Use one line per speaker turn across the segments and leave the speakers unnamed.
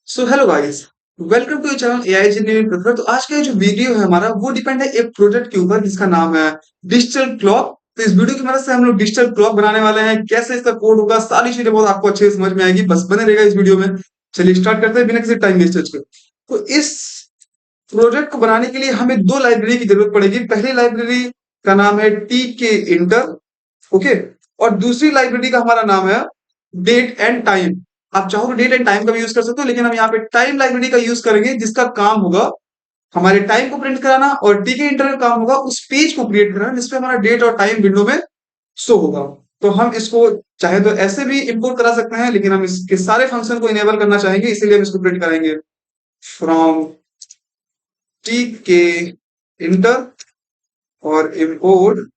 So hello guys, welcome to channel AI engineering professor. तो आज का जो वीडियो है हमारा वो डिपेंड है एक प्रोजेक्ट के ऊपर जिसका नाम है डिजिटल क्लॉक। तो इस वीडियो की मदद से हम लोग डिजिटल क्लॉक बनाने वाले हैं। कैसे इसका कोड होगा, सारी चीजें बहुत आपको अच्छे से समझ में आएगी। बस बने रहेगा इस वीडियो में। चलिए स्टार्ट करते हैं बिना किसी टाइम वेस्टेज के। तो इस प्रोजेक्ट को बनाने के लिए हमें दो लाइब्रेरी की जरूरत पड़ेगी। पहली लाइब्रेरी का नाम है टी के इंटर, ओके। और दूसरी लाइब्रेरी का हमारा नाम है डेट एंड टाइम। आप चाहो तो डेट एंड टाइम का भी यूज कर सकते हो, लेकिन हम यहाँ पे टाइम लाइब्रेरी का यूज करेंगे जिसका काम होगा हमारे टाइम को प्रिंट कराना, और टी के इंटर का काम होगा उस पेज को क्रिएट कराना जिसपे हमारा डेट और टाइम विंडो में शो होगा। तो हम इसको चाहे तो ऐसे भी इंपोर्ट करा सकते हैं, लेकिन हम इसके सारे फंक्शन को इनेबल करना चाहेंगे, इसीलिए हम इसको प्रिंट कराएंगे फ्रॉम टी के इंटर और इम्पोर्ट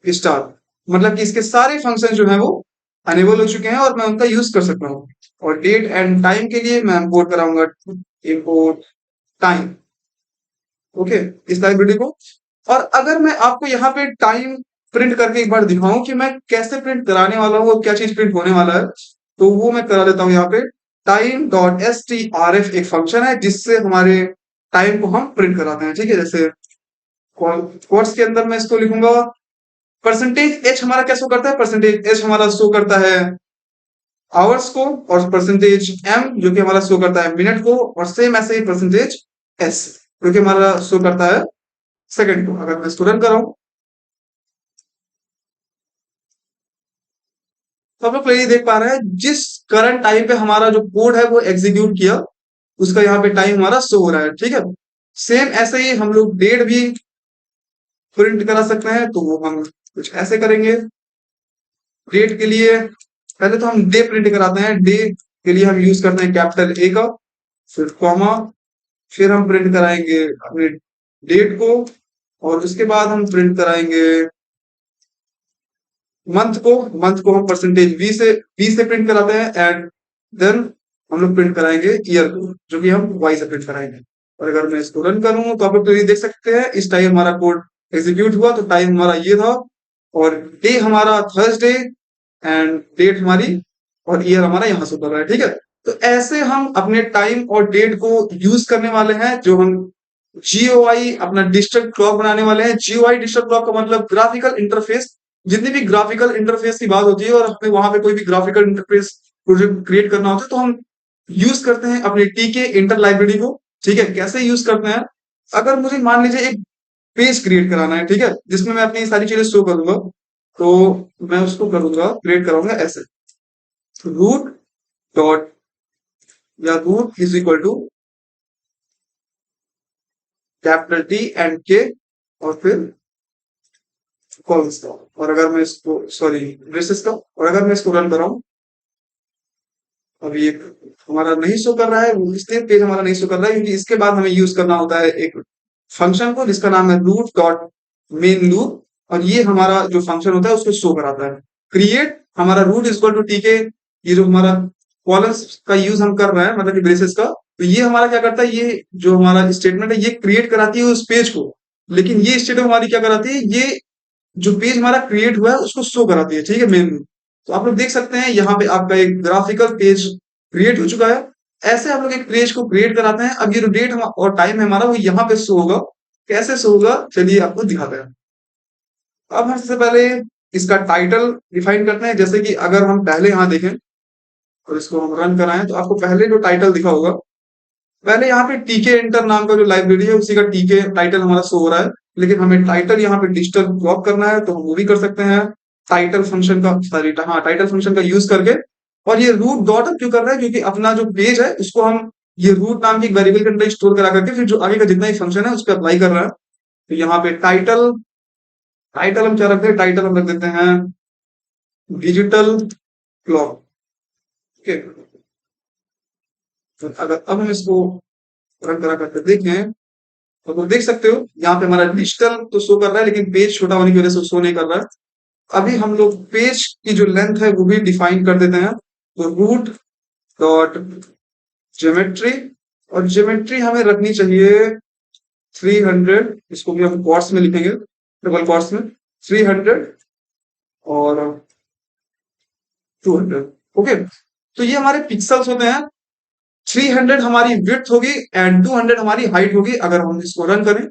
स्टार। मतलब कि इसके सारे फंक्शन जो है वो अनेबल हो चुके हैं और मैं उनका यूज कर सकता हूँ। और डेट एंड टाइम के लिए मैं इंपोर्ट कराऊंगा इंपोर्ट टाइम, ओके, इस लाइब्रेरी को। और अगर मैं आपको यहाँ पे टाइम प्रिंट करके एक बार दिखाऊं कि मैं कैसे प्रिंट कराने वाला हूँ और क्या चीज प्रिंट होने वाला है, तो वो मैं करा देता हूँ। यहाँ पे time dot S T R F एक फंक्शन है जिससे हमारे टाइम को हम प्रिंट कराते हैं। ठीक है, जैसे कोट्स के अंदर मैं इसको लिखूंगा। परसेंटेज एच हमारा क्या शो करता है? परसेंटेज एच हमारा शो करता है आवर्स को, और परसेंटेज एम जो कि हमारा शो करता है मिनट को, और सेम ऐसे ही परसेंटेज एस जो कि हमारा शो करता है सेकंड को। अगर मैं इसको रन कराऊं तो आप लोग क्लियरली देख पा रहे हैं जिस करंट टाइम पे हमारा जो कोड है वो एग्जीक्यूट किया, उसका यहाँ पे टाइम हमारा शो हो रहा है। ठीक है, सेम ऐसे ही हम लोग डेट भी प्रिंट करा सकते हैं। तो वो हम कुछ ऐसे करेंगे। डेट के लिए पहले तो हम डे प्रिंट कराते हैं। डे के लिए हम यूज करते हैं कैपिटल ए का, फिर कॉमा, फिर हम प्रिंट कराएंगे अपने डेट को, और उसके बाद हम प्रिंट कराएंगे मंथ को हम परसेंटेज वी से प्रिंट कराते हैं, एंड देन हम लोग प्रिंट कराएंगे ईयर को जो कि हम वाई से प्रिंट कराएंगे। और अगर मैं इसको रन करूं तो आप लोग क्लियरली देख सकते हैं इस टाइम हमारा कोड एग्जीक्यूट हुआ। तो टाइम हमारा ये था, और डे हमारा थर्सडे, एंड डेट हमारी और ईयर हमारा यहाँ से रहा है। ठीक है, तो ऐसे हम अपने टाइम और डेट को यूज करने वाले हैं। जो हम जीओआई अपना डिजिटल क्लॉक बनाने वाले हैं। जीओआई डिजिटल क्लॉक का मतलब ग्राफिकल इंटरफेस। जितनी भी ग्राफिकल इंटरफेस की बात होती है और हमें वहां पे कोई भी ग्राफिकल इंटरफेस प्रोजेक्ट क्रिएट करना होता है तो हम यूज करते हैं अपने टीके इंटर लाइब्रेरी को। ठीक है, कैसे यूज करते हैं? अगर मुझे मान लीजिए एक पेज क्रिएट कराना है, ठीक है, जिसमें मैं अपनी सारी चीजें शो करूंगा, तो मैं उसको करूंगा, क्रिएट कराऊंगा ऐसे। रूट डॉट या root is equal to capital T and K, और फिर कॉल्स का। और अगर मैं इसको सॉरी ब्रेसेस का, और अगर मैं इसको रन कराऊं, अभी एक हमारा नहीं शो कर रहा है, इसलिए पेज हमारा नहीं शो कर रहा है क्योंकि इसके बाद हमें यूज करना होता है एक फंक्शन को जिसका नाम है रूट डॉट मेन लूप। और ये हमारा जो फंक्शन होता है उसको शो कराता है। क्रिएट हमारा root is equal to T K, ये जो हमारा कॉलम्स का यूज हम कर रहे हैं मतलब कि ब्रेसेस का, तो ये हमारा क्या करता है, ये जो हमारा स्टेटमेंट है ये क्रिएट कराती है उस पेज को। लेकिन ये स्टेटमेंट हमारी क्या कराती है, ये जो पेज हमारा क्रिएट हुआ है उसको शो कराती है। ठीक है, मेन। तो आप लोग देख सकते हैं यहाँ पे आपका एक ग्राफिकल पेज क्रिएट हो चुका है। ऐसे हम लोग एक पेज को क्रिएट कराते हैं। अब ये जो डेट और टाइम है हमारा वो यहाँ पे शो होगा। कैसे शो होगा चलिए आपको दिखाते हैं। अब हम सबसे पहले इसका टाइटल डिफाइन करते हैं। जैसे कि अगर हम पहले यहाँ देखें और इसको हम रन कराएं तो आपको पहले जो टाइटल दिखा होगा, पहले यहाँ पे टीके एंटर नाम का जो लाइब्रेरी है उसी का टीके टाइटल हमारा शो हो रहा है। लेकिन हमें टाइटल यहाँ पे डिजिटल ड्रॉप करना है तो हम वो भी कर सकते हैं टाइटल फंक्शन का, सॉरी हाँ, टाइटल फंक्शन का यूज करके। और ये रूट डॉट क्यों कर रहा है, क्योंकि अपना जो पेज है उसको हम ये रूट नाम की एक वेरिएबल के अंदर स्टोर करा करके फिर जो आगे का जितना ही फंक्शन है उस पर अप्लाई कर रहा है। तो यहाँ पे टाइटल टाइटल हम क्या रखते हैं, टाइटल हम रख देते हैं डिजिटल क्लॉक। ओके, तो अगर अब हम इसको रन करा करके देखें तो तुम देख सकते हो यहाँ पे हमारा डिजिटल तो शो कर रहा है लेकिन पेज छोटा होने की वजह से शो नहीं कर रहा है। अभी हम लोग पेज की जो लेंथ है वो भी डिफाइन कर देते हैं। तो रूट डॉट ज्योमेट्री, और ज्योमेट्री हमें रखनी चाहिए 300। इसको भी हम क्वार्ट्स में लिखेंगे, डबल क्वार्ट्स में 300 और 200। ओके, तो ये हमारे पिक्सल्स होते हैं। 300 हमारी विड्थ होगी एंड 200 हमारी हाइट होगी। अगर हम इसको रन करें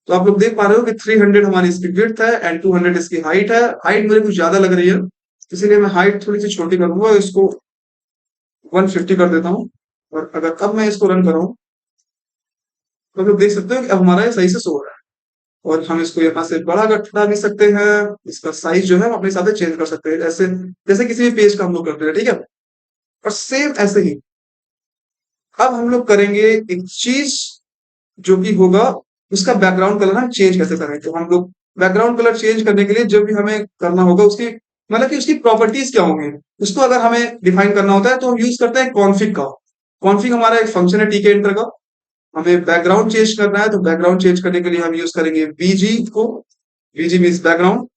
तो आप लोग देख पा रहे हो कि 300 हमारी इसकी विड्थ है एंड 200 इसकी हाइट है। हाइट मुझे कुछ ज्यादा लग रही है, इसीलिए मैं हाइट थोड़ी सी छोटी करूंगा, इसको 150 कर देता हूँ। और अगर अब मैं इसको रन करूँ तो आप लोग देख सकते हो कि अब हमारा ये सही से सो रहा है। और हम इसको यहाँ से बड़ा घटा भी सकते हैं, इसका साइज जो है हम अपने हिसाब से चेंज कर सकते हैं, जैसे जैसे किसी भी पेज का हम लोग करते हैं, ठीक है। और सेम ऐसे ही अब हम लोग करेंगे एक चीज, जो कि होगा उसका बैकग्राउंड कलर हम चेंज कैसे करें। तो हम लोग बैकग्राउंड कलर चेंज करने के लिए जब भी हमें करना होगा उसकी मतलब कि उसकी प्रॉपर्टीज क्या होंगी, उसको अगर हमें डिफाइन करना होता है तो हम यूज करते हैं कॉन्फिग का। कॉन्फिग हमारा एक फंक्शन है टीके एंटर का। हमें बैकग्राउंड चेंज करना है तो बैकग्राउंड चेंज करने के लिए हम यूज करेंगे बीजी को। बीजी मीन्स बैकग्राउंड,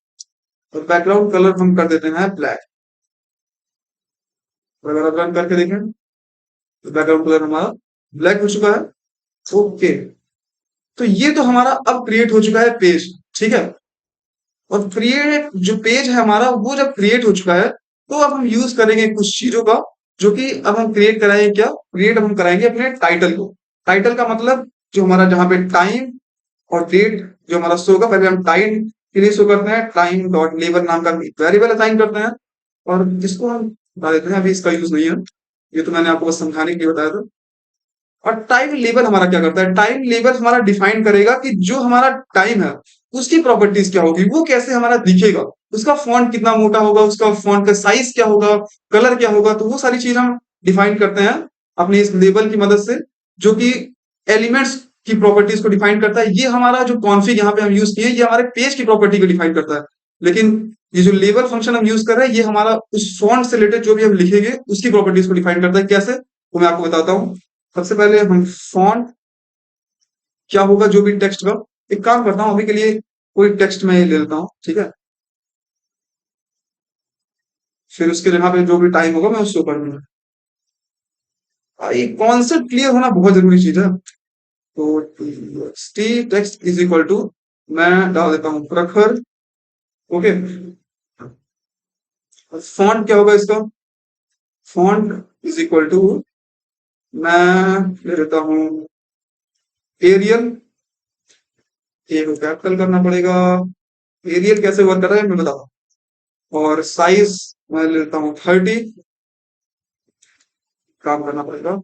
और बैकग्राउंड कलर हम कर देते हैं ब्लैक। और अगर आप रन करके देखें तो बैकग्राउंड कलर हमारा ब्लैक हो चुका है। ओके, तो ये तो हमारा अब क्रिएट हो चुका है पेज, ठीक है। और क्रिएट जो पेज है हमारा वो जब क्रिएट हो चुका है तो अब हम यूज करेंगे कुछ चीजों का, जो कि अब हम क्रिएट कराएंगे क्या, क्रिएट हम कराएंगे अपने टाइटल को। टाइटल का मतलब जो हमारा जहां पे टाइम और डेट जो हमारा शो होगा, पहले हम टाइम के लिए शो करते हैं, टाइम डॉट लेबर नाम का वेरिएबल असाइन करते हैं। और इसको हम बता देते हैं, अभी इसका यूज नहीं है, ये तो मैंने आपको बस समझाने के लिए बताया था। और टाइम लेबल हमारा क्या करता है, टाइम लेबल हमारा डिफाइन करेगा कि जो हमारा टाइम है उसकी प्रॉपर्टीज क्या होगी, वो कैसे हमारा दिखेगा, उसका फॉन्ट कितना मोटा होगा, उसका फॉन्ट का साइज क्या होगा, कलर क्या होगा। तो वो सारी चीज हम डिफाइन करते हैं अपने इस लेबल की मदद से, जो कि एलिमेंट्स की प्रॉपर्टीज को डिफाइन करता है। ये हमारा जो कॉन्फिग यहाँ पे हम यूज किए ये हमारे पेज की प्रॉपर्टी को डिफाइन करता है। लेकिन ये जो लेबल फंक्शन हम यूज कर रहे हैं ये हमारा उस फॉन्ट से रिलेटेड जो भी हम लिखेंगे उसकी प्रॉपर्टीज को डिफाइन करता है। कैसे, वो मैं आपको बताता हूँ। सबसे पहले हम फॉन्ट क्या होगा जो भी टेक्स्ट का, एक काम करता हूं अभी के लिए कोई टेक्स्ट मैं ले लेता हूं, ठीक है। फिर उसके जगह पे जो भी टाइम होगा मैं उसको कर दूंगा। ये कॉन्सेप्ट क्लियर होना बहुत जरूरी चीज है। तो T text is equal to, मैं डाल देता हूं प्रखर। ओके, फॉन्ट क्या होगा इसका, फॉन्ट इज इक्वल टू, मैं ले लेता हूं एरियल। ए को कैपिटल करना पड़ेगा। एरियल कैसे वर्क कर रहा है मैं बताऊं। और साइज मैं लेता हूँ 30, काम करना पड़ेगा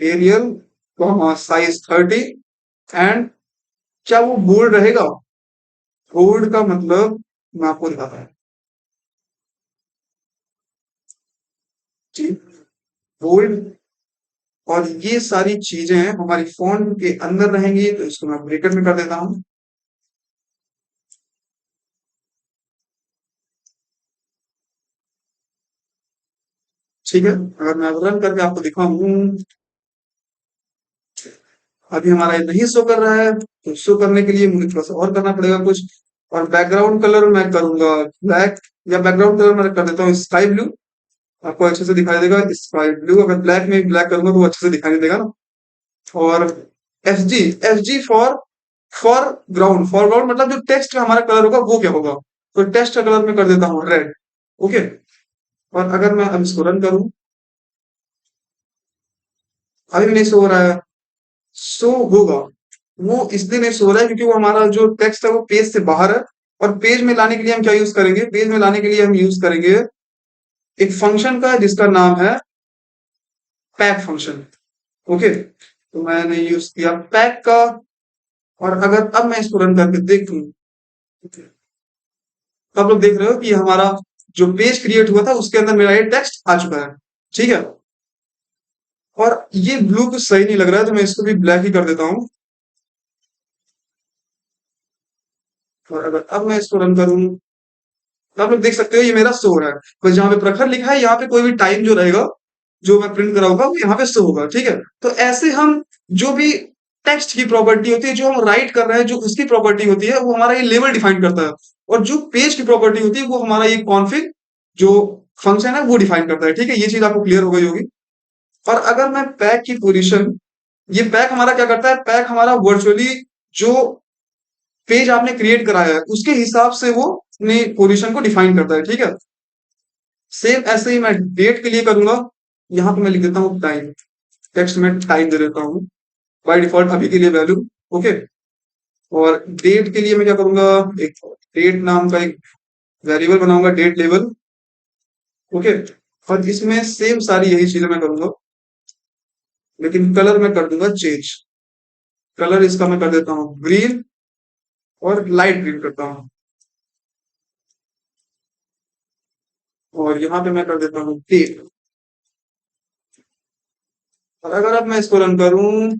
एरियल साइज 30। एंड क्या वो बोल्ड रहेगा, बोल्ड का मतलब मैं आपको दिखाता हूँ जी, बोल्ड। और ये सारी चीजें हमारी फॉन्ट के अंदर रहेंगी, तो इसको मैं ब्रैकेट में कर देता हूँ। ठीक है, अगर मैं रन करके आपको दिखाऊं, अभी हमारा ये नहीं शो कर रहा है, तो शो करने के लिए मुझे थोड़ा सा और करना पड़ेगा कुछ। और बैकग्राउंड कलर मैं करूंगा ब्लैक, या बैकग्राउंड कलर मैं कर देता हूँ स्काई ब्लू। आपको अच्छे से दिखाई देगा स्काई ब्लू। अगर ब्लैक में ब्लैक करूंगा तो वो अच्छे से दिखाई नहीं देगा ना। और F G, F G for for ground, for ground मतलब जो टेक्स्ट का हमारा कलर होगा वो क्या होगा, तो टेक्स्ट का कलर मैं कर देता हूँ रेड। ओके, और अगर मैं अब इसको रन करूं, अभी भी नहीं शो हो रहा है। शो होगा, वो इसलिए नहीं शो हो रहा है क्योंकि वो हमारा जो टेक्स्ट है वो पेज से बाहर है। और पेज में लाने के लिए हम क्या यूज करेंगे, पेज में लाने के लिए हम यूज करेंगे एक फंक्शन का जिसका नाम है पैक फंक्शन। ओके, तो मैंने यूज किया पैक का। और अगर अब मैं इसको रन करके देखूं तो आप लोग देख रहे हो कि हमारा जो पेज क्रिएट हुआ था उसके अंदर मेरा ये टेक्स्ट आ चुका है, ठीक है। और ये ब्लू कुछ सही नहीं लग रहा है तो मैं इसको भी ब्लैक ही कर देता हूं। और अगर अब मैं इसको रन करूं तो आप लोग देख सकते हो ये मेरा शो हो रहा है। बस जहां पे प्रखर लिखा है यहाँ पे कोई भी टाइम जो रहेगा जो मैं प्रिंट कराऊंगा वो यहाँ पे शो होगा, ठीक है। तो ऐसे हम जो भी टेक्स्ट की प्रॉपर्टी होती है जो हम राइट कर रहे हैं जो उसकी प्रॉपर्टी होती है वो हमारा ये लेवल डिफाइन करता है। और जो पेज की प्रॉपर्टी होती है वो हमारा ये कॉन्फिग जो फंक्शन है वो डिफाइन करता है, ठीक है। ये चीज आपको क्लियर हो गई होगी। और अगर मैं पैक की पोजीशन, ये पैक हमारा क्या करता है, पैक हमारा वर्चुअली जो पेज आपने क्रिएट कराया है उसके हिसाब से वो अपनी पोजीशन को डिफाइन करता है, ठीक है। सेम ऐसे ही मैं डेट के लिए करूंगा। यहाँ पे मैं लिख देता हूँ टाइम, टेक्स्ट में टाइम दे देता हूँ बाय डिफॉल्ट अभी के लिए वैल्यू। ओके, और डेट के लिए मैं क्या करूंगा, एक डेट नाम का एक वेरिएबल बनाऊंगा, डेट लेवल। ओके, और इसमें सेम सारी यही चीजें मैं करूंगा, लेकिन कलर मैं कर दूंगा चेंज। कलर इसका मैं कर देता हूँ ग्रीन, और लाइट ग्रीन करता हूँ, और यहाँ पे मैं कर देता हूँ डेट। और अगर अब मैं इसको रन करूं,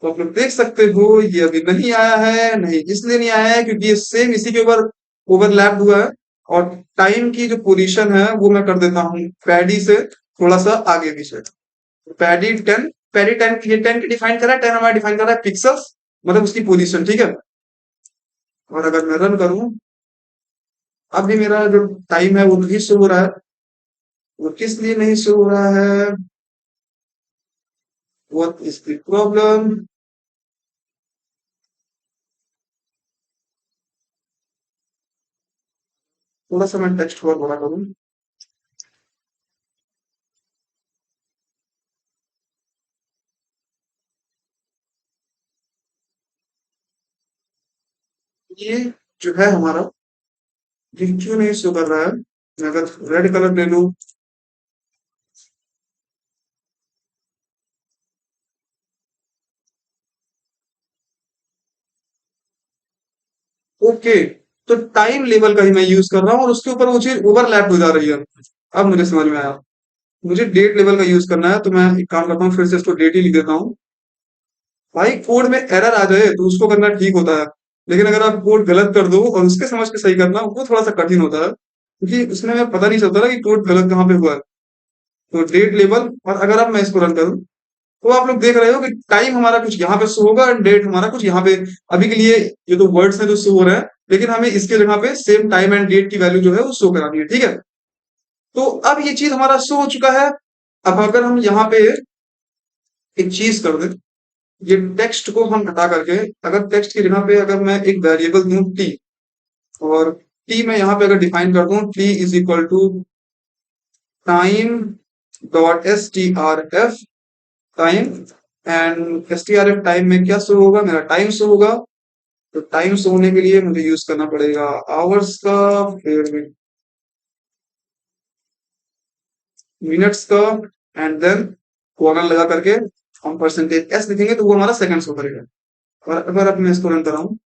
तो आप लोग देख सकते हो ये अभी नहीं आया है। नहीं, इसलिए नहीं आया है क्योंकि ये सेम इसी के ऊपर ओवरलैप हुआ है। और टाइम की जो पोजीशन है वो मैं कर देता हूँ पैडी से थोड़ा सा आगे पीछे। पैडी 10, पैडी 10, ये 10 की डिफाइन करा है, 10 हमारा डिफाइन करा है पिक्सल्स, मतलब उसकी पोजीशन, ठीक है। और अगर मैं रन करूं, अब भी मेरा जो टाइम है वो नहीं शो हो रहा है। वो किस लिए नहीं शो हो रहा है, व्हाट इज द प्रॉब्लम। थोड़ा सा मैं टेक्स्ट और बड़ा करूं। ये जो है हमारा, ये क्यों नहीं शो कर रहा है। मैं अगर रेड कलर ले लूं, ओके, तो टाइम लेवल का ही मैं यूज कर रहा हूँ और उसके ऊपर वो चीज ओवरलैप हो जा रही है। अब मुझे समझ में आया, मुझे डेट लेवल का यूज करना है, तो मैं एक काम करता हूँ, फिर से इसको डेट ही लिख देता हूँ। भाई कोड में एरर आ जाए तो उसको करना ठीक होता है, लेकिन अगर आप कोड गलत कर दो और उसके समझ के सही करना, वो थोड़ा सा कठिन होता है, क्योंकि उसमें हमें पता नहीं चलता ना कि कोड गलत कहाँ पे हुआ है। तो डेट लेवल, और अगर अब मैं इसको रन करूँ, तो आप लोग देख रहे हो कि टाइम हमारा कुछ यहाँ पे शो होगा और डेट हमारा कुछ यहाँ पे। अभी के लिए ये तो वर्ड्स हैं जो शो हो रहे हैं, लेकिन हमें इसके जगह पे सेम टाइम एंड डेट की वैल्यू जो है वो शो करानी है, ठीक है। तो अब ये चीज हमारा शो हो चुका है। अब अगर हम यहाँ पे एक चीज कर दें, ये टेक्स्ट को हम हटा करके, अगर टेक्स्ट की जगह पे अगर मैं एक वेरिएबल दूं टी, और टी मैं यहाँ पे अगर डिफाइन कर दूं, T is equal to time dot S T R F, time, and S T R F time में क्या शो होगा, मेरा टाइम शो होगा। तो टाइम शो होने के लिए मुझे यूज करना पड़ेगा आवर्स का, फिर मिनट्स का, एंड देन कॉलन लगा करके हम परसेंटेज एस लिखेंगे तो वो हमारा सेकंड शो करेगा। और अगर अब मैं इसको रन कर रहा हूँ,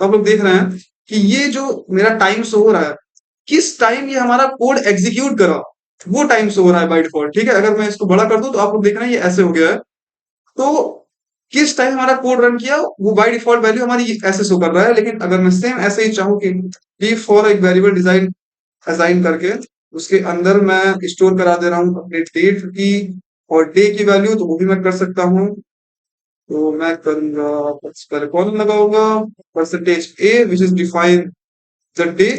तो आप लोग देख रहे हैं कि ये जो मेरा टाइम शो हो रहा है, किस टाइम ये हमारा कोड एग्जीक्यूट करा, वो टाइम शो हो रहा है बाय डिफॉल्ट, ठीक है। अगर मैं इसको बड़ा कर दूं, तो आप लोग देख रहे हैं ये ऐसे हो गया है। तो किस टाइम हमारा कोड रन किया, वो बाय डिफॉल्ट वैल्यू हमारी ऐसे शो कर रहा है। लेकिन अगर मैं सेम ऐसे ही चाहूँ कि डी फॉर एक वेरिएबल डिजाइन असाइन करके उसके अंदर मैं स्टोर करा दे रहा हूँ अपने डेट की और डे की वैल्यू, तो वो भी मैं कर सकता हूँ। तो मैं करूंगा, पहले कॉलम लगाऊंगा, percentage A which is define the day,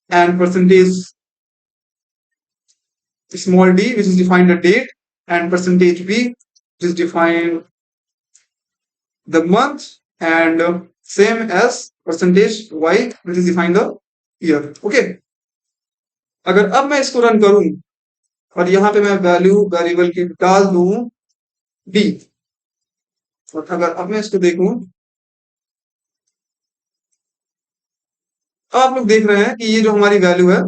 and percentage small d which is defined the date, and percentage b which is defined the month, and same as percentage y which is defined the year। okay, अगर अब मैं इसको run करूं और यहाँ पे मैं value variable की डाल दूं d, और अगर अब मैं इसको देखूं, तो आप लोग देख रहे हैं कि ये जो हमारी वैल्यू है,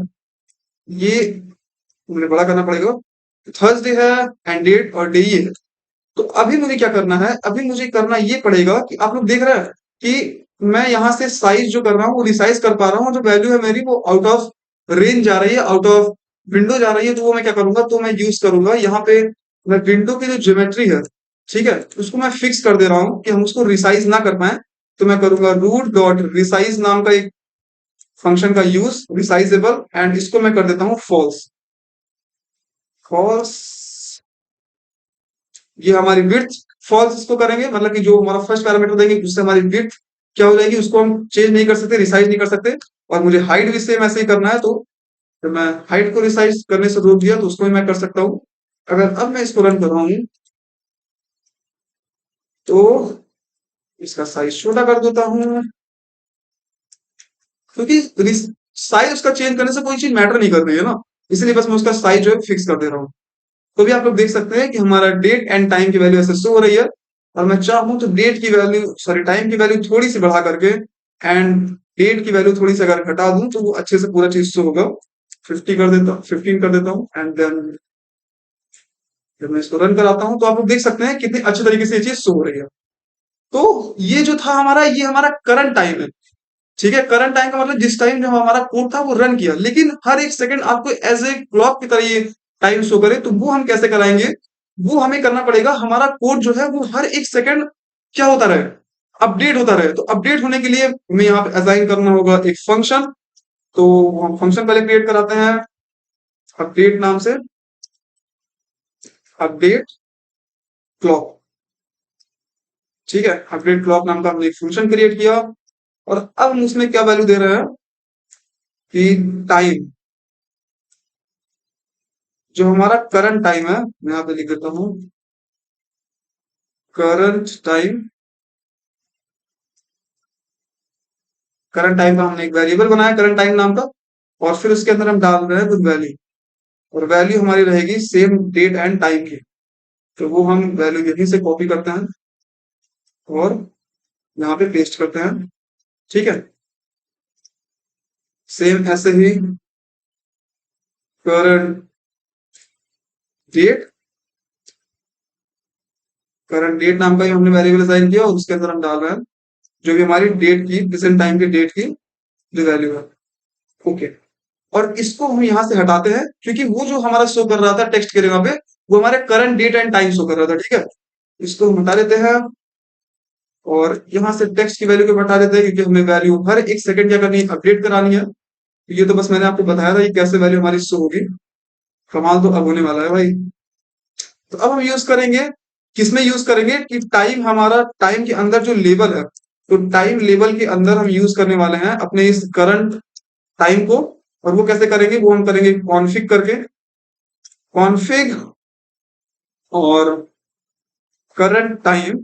ये मुझे बड़ा करना पड़ेगा, थर्सडे है एंड डेट और डे ये है। तो अभी मुझे क्या करना है, अभी मुझे करना ये पड़ेगा कि आप लोग देख रहे हैं कि मैं यहाँ से साइज जो कर रहा हूँ वो रिसाइज कर पा रहा हूँ, जो वैल्यू है मेरी वो आउट ऑफ रेंज जा रही है, आउट ऑफ विंडो जा रही है। तो वो मैं क्या करूंगा, तो मैं यूज करूंगा यहाँ पे, मैं विंडो की जो ज्योमेट्री है, ठीक है, उसको मैं फिक्स कर दे रहा हूँ कि हम उसको रिसाइज ना कर पाए। तो मैं करूंगा रूट डॉट रिसाइज नाम का एक फंक्शन का यूज, रिसाइजेबल, एंड इसको मैं कर देता हूँ फॉल्स। फॉल्स, ये हमारी विड्थ फॉल्स इसको करेंगे, मतलब कि जो हमारा फर्स्ट पैरामीटर देंगे उससे हमारी विड्थ क्या हो जाएगी, उसको हम चेंज नहीं कर सकते, रिसाइज नहीं कर सकते। और मुझे हाइट भी सेम ऐसे ही करना है, तो जब मैं हाइट को रिसाइज करने से रोक दिया, तो उसको भी मैं कर सकता हूँ। अगर अब मैं इसको रन कर रहा हूँ, तो इसका साइज छोटा कर देता हूँ, क्योंकि साइज उसका चेंज करने से कोई चीज मैटर नहीं कर रही है ना। इसलिए बस मैं उसका साइज जो है फिक्स कर दे रहा हूँ। तो भी आप लोग देख सकते हैं कि हमारा डेट एंड टाइम की वैल्यू ऐसे शो हो रही है, और मैं चाहूँ तो डेट की वैल्यू सॉरी टाइम की वैल्यू थोड़ी सी बढ़ा करके एंड डेट की वैल्यू थोड़ी सी अगर घटा दूं तो वो अच्छे से पूरा चीज शो होगा। 50 कर देता हूँ, 15 कर देता हूँ, एंड देन जब मैं इसको रन कराता हूँ तो आप लोग देख सकते हैं कितनी अच्छी तरीके से ये चीज शो हो रही है। तो ये जो था हमारा, ये हमारा करंट टाइम है। ठीक है, करंट टाइम का मतलब जिस टाइम जब हमारा कोड था वो रन किया, लेकिन हर एक सेकंड आपको एज ए क्लॉक की तरह ये टाइम शो करे, तो वो हम कैसे कराएंगे? वो हमें करना पड़ेगा, हमारा कोड जो है वो हर एक सेकंड क्या होता रहे, अपडेट होता रहे। तो अपडेट होने के लिए हमें यहाँ पे असाइन करना होगा एक फंक्शन। तो हम फंक्शन पहले क्रिएट कराते हैं अपडेट नाम से, अपडेट क्लॉक। ठीक है, अपडेट क्लॉक नाम का हमने एक फंक्शन क्रिएट किया, और अब हम उसमें क्या वैल्यू दे रहे हैं कि टाइम, जो हमारा करंट टाइम है, मैं यहाँ पे लिख देता हूँ करंट टाइम। करंट टाइम का हमने एक वेरिएबल बनाया करंट टाइम नाम का, और फिर उसके अंदर हम डाल रहे हैं कुछ वैल्यू, और वैल्यू हमारी रहेगी सेम डेट एंड टाइम की। तो वो हम वैल्यू यहीं से कॉपी करते हैं और यहाँ पे पेस्ट करते हैं। ठीक है, सेम ऐसे ही करंट डेट, करंट डेट नाम का ही हमने वेरिएबल असाइन किया, और उसके अंदर हम डाल रहे हैं जो भी हमारी डेट की, प्रेजेंट टाइम की डेट की जो वैल्यू है। ओके, और इसको हम यहाँ से हटाते हैं क्योंकि वो जो हमारा शो कर रहा था टेक्स्ट के जगह पे, वो हमारे current date and time show कर रहा था। ठीक है, इसको हम हटा देते हैं, और यहाँ से टेक्स्ट की वैल्यू को हटा देते हैं क्योंकि हमें वैल्यू हर एक सेकंड क्या करनी है, अपडेट करानी है। ये तो बस मैंने आपको बताया था ये कैसे वैल्यू हमारी शो होगी। कमाल तो अब होने वाला है भाई। तो अब हम यूज करेंगे, किसमें यूज करेंगे कि टाइम, हमारा टाइम के अंदर जो लेवल है, तो टाइम लेवल के अंदर हम यूज करने वाले हैं अपने इस करंट टाइम को। और वो कैसे करेंगे, वो हम करेंगे कॉन्फ़िग करके, कॉन्फ़िग और current time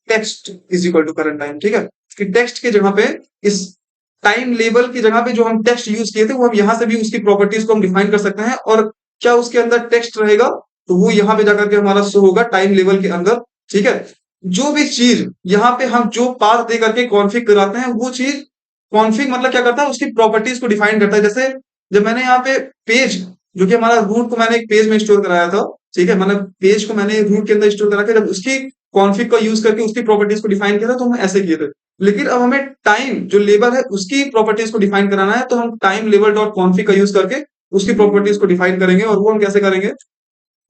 text is equal to current time. ठीक है, कि टेक्स्ट की जगह पे, इस टाइम लेवल की जगह पे जो हम टेक्स्ट यूज किए थे, वो हम यहां से भी उसकी प्रॉपर्टीज को हम डिफाइन कर सकते हैं, और क्या उसके अंदर टेक्स्ट रहेगा, तो वो यहाँ पे जाकर के हमारा शो होगा टाइम लेवल के अंदर। ठीक है, जो भी चीज यहाँ पे हम जो पाथ दे करके कॉन्फ़िग कराते हैं, वो चीज कॉन्फ़िग मतलब क्या करता है, उसकी प्रॉपर्टीज को डिफाइन करता है। जैसे जब मैंने यहाँ पे पेज, जो कि हमारा रूट को मैंने एक पेज में स्टोर कराया था, ठीक है, मतलब पेज को मैंने रूट के अंदर स्टोर करा के जब उसकी कॉन्फ़िग का यूज करके उसकी प्रॉपर्टीज को डिफाइन किया था, तो हम ऐसे किए थे। लेकिन अब हमें टाइम जो लेबर है उसकी प्रॉपर्टीज को डिफाइन कराना है, तो हम टाइम लेबर डॉट कॉन्फ़िग का यूज करके उसकी प्रॉपर्टीज को डिफाइन करेंगे। और वो हम कैसे करेंगे,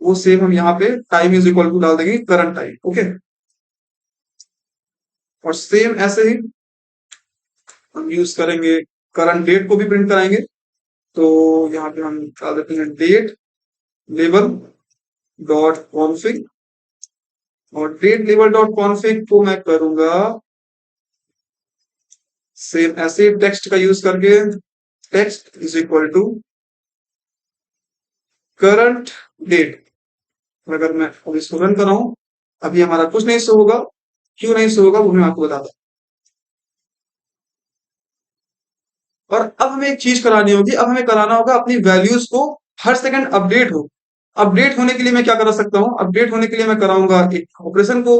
वो सेम हम यहाँ पे टाइम इज इक्वल टू डाल देंगे करंट टाइम। ओके, और सेम ऐसे ही हम यूज करेंगे, करंट डेट को भी प्रिंट कराएंगे। तो यहाँ पे हम डाल देते हैं डेट लेबल डॉट कॉन्फ़िग, और डेट लेबल डॉट कॉन्फ़िग को मैं करूंगा सेम ऐसे टेक्स्ट का यूज करके, text is equal to current date. अगर मैं अब इसको रन कर रहा हूं, अभी हमारा कुछ नहीं शो होगा। क्यों नहीं शो होगा वो मैं आपको बताता हूं। और अब हमें एक चीज करानी होगी, अब हमें कराना होगा अपनी वैल्यूज को हर सेकंड अपडेट हो। अपडेट होने के लिए मैं क्या करा सकता हूँ, अपडेट होने के लिए मैं कराऊंगा एक ऑपरेशन को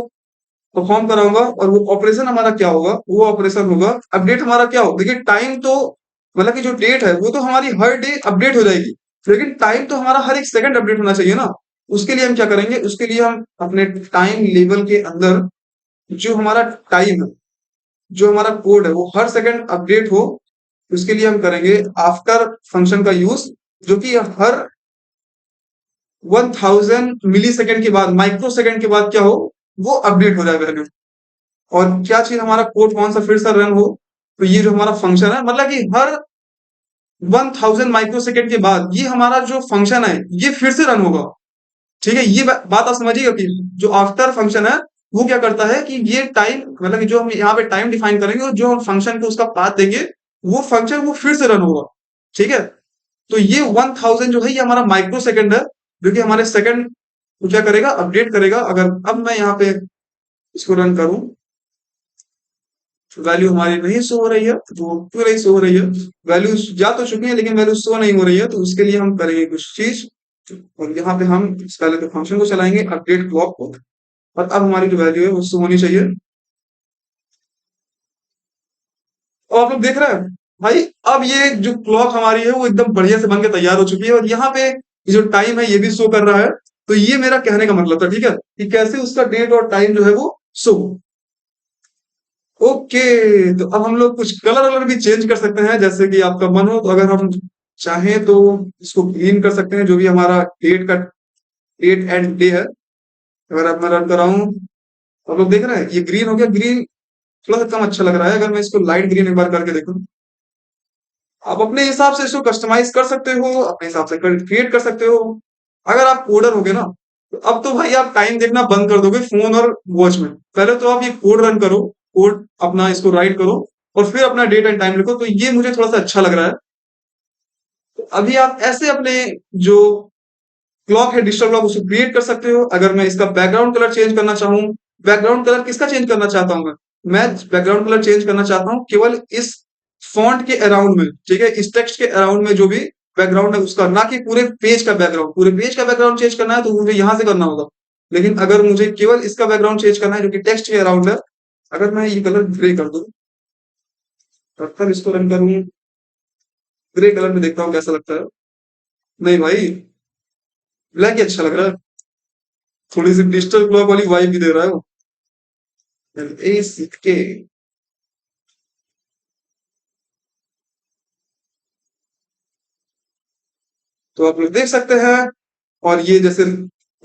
परफॉर्म कराऊंगा, और वो ऑपरेशन हमारा क्या होगा, वो ऑपरेशन होगा अपडेट। हमारा क्या हो, देखिए टाइम तो मतलब कि जो डेट है वो तो हमारी हर डे अपडेट हो जाएगी, लेकिन टाइम तो हमारा हर एक सेकंड अपडेट होना चाहिए ना। उसके लिए हम क्या करेंगे, उसके लिए हम अपने टाइम लेवल के अंदर जो हमारा टाइम है, जो हमारा कोड है वो हर सेकंड अपडेट हो, उसके लिए हम करेंगे आफ्टर फंक्शन का यूज, जो कि हर 1000 मिली सेकंड के बाद, माइक्रो सेकंड के बाद क्या हो, वो अपडेट हो जाए वैल्यू। और क्या चीज हमारा कोड कौन सा फिर से रन हो, तो ये जो हमारा फंक्शन है, मतलब कि हर 1000 माइक्रो सेकंड के बाद ये हमारा जो फंक्शन है ये फिर से रन होगा। ठीक है, ये बात आप समझिएगा कि जो आफ्टर फंक्शन है वो क्या करता है कि ये टाइम, मतलब कि जो हम यहाँ पे टाइम डिफाइन करेंगे और जो हम फंक्शन को उसका पाथ देंगे, वो फंक्शन वो फिर से रन होगा। ठीक है, तो ये 1000 जो है ये हमारा माइक्रो सेकंड है, जो कि हमारे सेकंड को क्या करेगा, अपडेट करेगा। अगर अब मैं यहाँ पे इसको रन करूं, वैल्यू हमारी नहीं शो हो रही है, वो क्यों नहीं शो हो रही है? वैल्यू जा तो चुकी है लेकिन वैल्यू शो नहीं हो रही है, तो उसके लिए हम करेंगे कुछ चीज, और यहाँ पे हम पहले तो फंक्शन को चलाएंगे अपडेट क्लॉक को, और अब हमारी जो वैल्यू है वो शो होनी चाहिए। और आप लोग देख रहे हैं भाई, अब ये जो क्लॉक हमारी है वो एकदम बढ़िया से बन के तैयार हो चुकी है, और यहाँ पे ये जो टाइम है ये भी शो कर रहा है। तो ये मेरा कहने का मतलब था, ठीक है, कि कैसे उसका डेट और टाइम जो है वो शो। ओके, तो अब हम लोग कुछ कलर वलर भी चेंज कर सकते हैं, जैसे कि आपका मन हो तो अगर हम चाहें तो इसको ग्रीन कर सकते हैं, जो भी हमारा डेट एंड डे है। अगर अब मैं रन कर रहा हूँ, आप लोग देख रहे हैं ये ग्रीन हो गया, ग्रीन थोड़ा सा कम अच्छा लग रहा है। अगर मैं इसको लाइट ग्रीन एक बार करके देखूं, आप अपने हिसाब से इसको कस्टमाइज कर सकते हो, अपने हिसाब से क्रिएट कर सकते हो। अगर आप कोडर हो गए ना, तो अब तो भाई आप टाइम देखना बंद कर दोगे फोन और वॉच में। पहले तो आप ये कोड रन करो, कोड अपना इसको राइट करो, और फिर अपना डेट एंड टाइम लिखो, तो ये मुझे थोड़ा सा अच्छा लग रहा है। तो अभी आप ऐसे अपने जो क्लॉक है, डिजिटल क्लॉक, उसको क्रिएट कर सकते हो। अगर मैं इसका बैकग्राउंड कलर चेंज करना चाहूँ, बैकग्राउंड कलर किसका चेंज करना चाहता हूँ मैं बैकग्राउंड कलर चेंज करना चाहता हूँ केवल इस फॉन्ट के अराउंड में, ठीक है, इस टेक्स्ट के अराउंड में जो भी बैकग्राउंड है उसका, ना कि पूरे पेज का बैकग्राउंड। पूरे पेज का बैकग्राउंड चेंज करना है तो मुझे यहाँ से करना होगा, लेकिन अगर मुझे केवल इसका बैकग्राउंड चेंज करना है जो कि टेक्स्ट के अराउंड है, अगर मैं ये कलर ग्रे कर दूं, तब इसको रन करूं, ग्रे कलर में देखता हूँ कैसा लगता है। नहीं भाई, ब्लैक ही अच्छा लग रहा है, थोड़ी सी डिजिटल क्लॉक वाली वाइब भी दे रहा है वो। LACK, तो आप लोग देख सकते हैं। और ये जैसे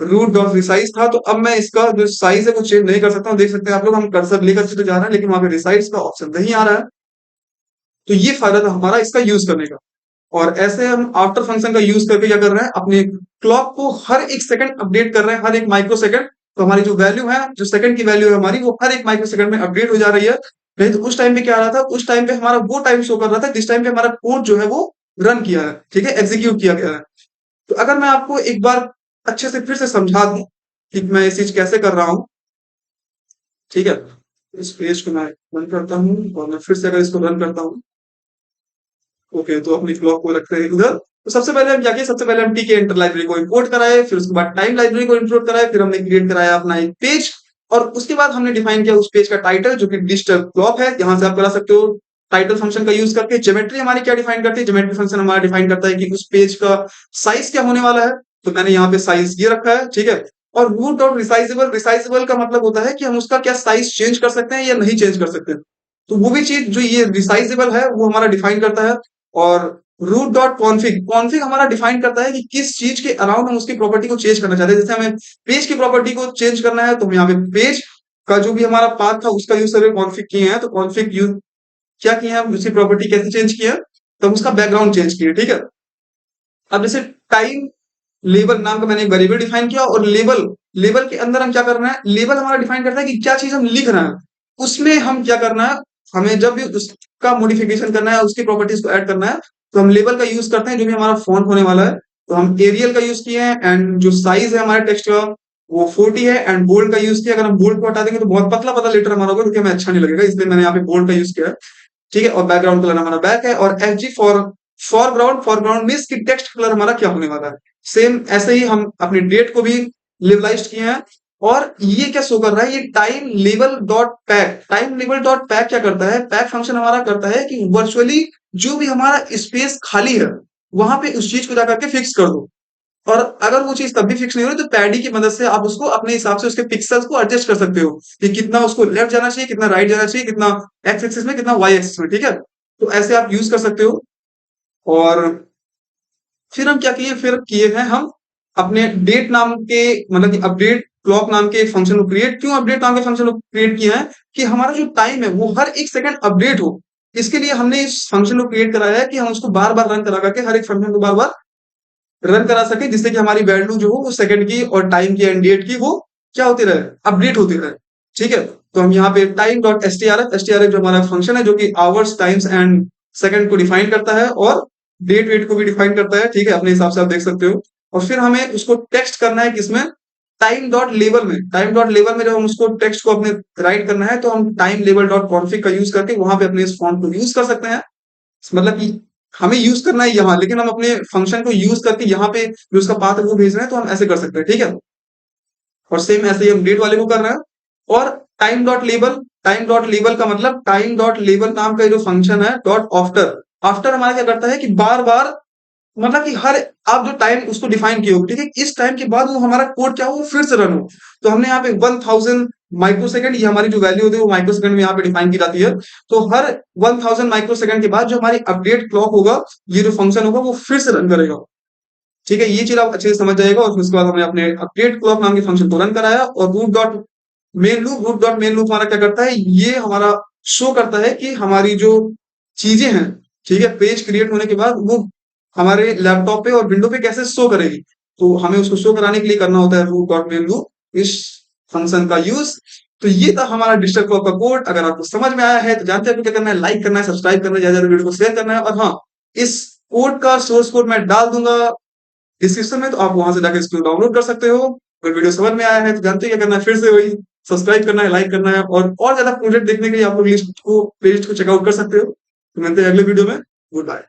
रूट डॉट रिसाइज था, तो अब मैं इसका जो साइज है वो चेंज नहीं कर सकता हूँ। देख सकते हैं आप लोग, हम कर्सर लेकर के तो जा रहे हैं लेकिन वहां पे रिसाइज का ऑप्शन नहीं आ रहा है। तो ये फायदा था हमारा इसका यूज करने का। और ऐसे हम आफ्टर फंक्शन का यूज करके क्या कर रहे हैं, अपने क्लॉक को हर एक सेकंड अपडेट कर रहे हैं, हर एक माइक्रो सेकंड। तो हमारी जो वैल्यू है, जो सेकंड की वैल्यू है हमारी, वो हर एक माइक्रो सेकंड में अपडेट हो जा रही है। नहीं तो उस टाइम पे क्या आ रहा था, उस टाइम पे हमारा वो टाइम शो कर रहा था जिस टाइम पे हमारा कोड जो है वो रन किया है, ठीक है, एग्जीक्यूट किया गया है। तो अगर मैं आपको एक बार अच्छे से फिर से समझा दूं कि मैं ये चीज कैसे कर रहा हूँ, ठीक है, इस पेज को मैं रन करता हूँ, और मैं फिर से अगर इसको रन करता हूँ, ओके, तो अपनी क्लॉक को रखते हैं उधर। तो सबसे पहले हम क्या किए, सबसे पहले हम टीके एंटर लाइब्रेरी को इंपोर्ट कराए, फिर उसके बाद टाइम लाइब्रेरी को इंपोर्ट कराए, फिर हमने क्रिएट कराया अपना एक पेज, और उसके बाद हमने डिफाइन किया उस पेज का टाइटल जो कि डिजिटल क्लॉक है। यहां से आप करा सकते हो टाइटल फंक्शन का यूज करके। ज्योमेट्री हमारी क्या डिफाइन करती है, ज्योमेट्री फंक्शन हमारा डिफाइन करता है कि उस पेज का साइज क्या होने वाला है। तो मैंने यहाँ पे साइज ये रखा है, ठीक है। और रूट डॉट रिसाइजेबल, रिसाइजेबल का मतलब होता है कि हम उसका क्या साइज चेंज कर सकते हैं या नहीं चेंज कर सकते हैं। तो वो भी चीज जो ये रिसाइजेबल है वो हमारा डिफाइन करता है। और रूट डॉट कॉन्फिग, कॉन्फिग हमारा डिफाइन करता है कि किस चीज के अराउंड हम उसकी प्रॉपर्टी को चेंज करना चाहते हैं। जैसे हमें पेज की प्रॉपर्टी को चेंज करना है, तो हम यहाँ पे पेज का जो भी हमारा पाथ था उसका यूज करके कॉन्फिग किए हैं। तो कॉन्फिग यूज क्या किए हैं, हम उसकी प्रॉपर्टी कैसे चेंज किए हैं, तो हम उसका बैकग्राउंड चेंज किए, ठीक है। अब जैसे टाइम लेबल नाम का मैंने एक वेरिएबल डिफाइन किया, और लेबल, लेबल के अंदर हम क्या करना है, लेबल हमारा डिफाइन करता है कि क्या चीज हम लिख रहे हैं, उसमें हम क्या करना है, हमें जब भी उसका मॉडिफिकेशन करना है, उसकी प्रॉपर्टीज को ऐड करना है, तो हम लेबल का यूज करते हैं जो भी हमारा फॉन्ट होने वाला है। तो हम एरियल का यूज किए हैं, एंड जो साइज है हमारे टेक्स्ट का वो 40 है, एंड बोल्ड का यूज किया। अगर हम बोल्ड को हटा देंगे तो बहुत पतला पतला लेटर हमारा होगा, क्योंकि हमें अच्छा नहीं लगेगा, इसलिए मैंने यहाँ पे बोल्ड का यूज किया है, ठीक है। और बैकग्राउंड कलर हमारा बैक है, और F G for foreground, foreground means कि टेक्स्ट कलर हमारा क्या होने वाला है। सेम ऐसे ही हम अपनी डेट को भी लेबलाइज किए हैं। और ये क्या शो कर रहा है, ये time label dot pack, time label dot pack क्या करता है, पैक फंक्शन हमारा करता है कि वर्चुअली जो भी हमारा स्पेस खाली है वहां पे उस चीज को जाकर के फिक्स कर दो। और अगर वो चीज तब भी फिक्स नहीं हो रही, तो पैडी की मदद से आप उसको अपने हिसाब से उसके पिक्सल्स को एडजस्ट कर सकते हो कि कितना उसको लेफ्ट जाना चाहिए, कितना राइट जाना चाहिए, कितना एक्स एक्सिस में, कितना वाई एक्सिस में, ठीक है। तो ऐसे आप यूज कर सकते हो। और फिर हम क्या किए, फिर किए हैं हम अपने डेट नाम के, मतलब कि अपडेट क्लॉक नाम के एक फंक्शन को क्रिएट, क्यों अपडेट नाम के फंक्शन को क्रिएट किया है, कि हमारा जो टाइम है वो हर एक सेकंड अपडेट हो। इसके लिए हमने इस फंक्शन को क्रिएट कराया है कि हम उसको बार बार रन करा करके हर एक फंक्शन को बार बार रन करा सके, जिससे कि हमारी वैल्यू जो हो वो सेकंड की और टाइम की एंड डेट की वो क्या होती रहे, अपडेट होती रहे, ठीक है। तो हम यहाँ पे time dot S T R F जो हमारा फंक्शन है जो कि आवर्स टाइम्स एंड सेकंड को डिफाइन करता है, और डेट वेट को भी डिफाइन करता है, ठीक है, अपने हिसाब से आप देख सकते हो। और फिर हमें उसको टेक्स्ट करना है किसमें, टाइम डॉट लेबल में, जब हम उसको टेक्स्ट को अपने राइट करना है तो हम टाइम लेबल डॉट कॉन्फिग का यूज करके वहां पे अपने इस फॉन्ट को यूज कर सकते हैं। मतलब कि हमें यूज करना है यहाँ, लेकिन हम अपने फंक्शन को यूज करके यहाँ पे जो उसका पाथ है वो भेज रहे हैं, तो हम ऐसे कर सकते हैं, ठीक है। और सेम ऐसे ही हम डेट वाले को कर रहे हैं। और टाइम डॉट लेबल का मतलब टाइम डॉट लेबल नाम का जो फंक्शन है डॉट आफ्टर, आफ्टर हमारा क्या करता है कि बार बार, मतलब कि हर आप जो टाइम उसको डिफाइन किए हो, ठीक है, इस टाइम के बाद वो हमारा कोड क्या हो, वो फिर से रन हो। तो हमने यहाँ पे 1000 माइक्रोसेकंड, ये हमारी जो वैल्यू होती है वो माइक्रोसेकंड में यहाँ पे डिफाइन की जाती है। तो हर 1000 माइक्रोसेकंड के बाद जो हमारी अपडेट क्लॉक होगा, ये जो फंक्शन होगा वो फिर से रन करेगा, ठीक है। ये चीज आप अच्छे से समझ जाएगा। और फिर उसके बाद हमने अपने अपडेट क्लॉक नाम के फंक्शन को रन कराया। और रूट डॉट मेन लूप हमारा क्या करता है, ये हमारा शो करता है कि हमारी जो चीजें हैं, ठीक है, पेज क्रिएट होने के बाद वो हमारे लैपटॉप पे और विंडो पे कैसे शो करेगी। तो हमें उसको शो कराने के लिए करना होता है रूट डॉट मेन लूप, इस फंक्शन का यूज। तो ये था हमारा डिजिटल क्लॉक का कोड। अगर आपको समझ में आया है तो जानते हैं आपको क्या करना है, लाइक करना है, सब्सक्राइब करना है, ज्यादा वीडियो को शेयर करना है। और हाँ, इस कोड का सोर्स कोड मैं डाल दूंगा डिस्क्रिप्शन में, तो आप वहां से जाकर इसको डाउनलोड कर सकते हो। अगर वीडियो समझ में आया है तो जानते हैं क्या करना है, फिर से वही सब्सक्राइब करना है, लाइक करना है। और ज्यादा प्रोजेक्ट देखने के लिए आप लोग लिस्ट को प्लेलिस्ट को चेकआउट कर सकते हो। तो मिलते हैं अगले वीडियो में। Good bye.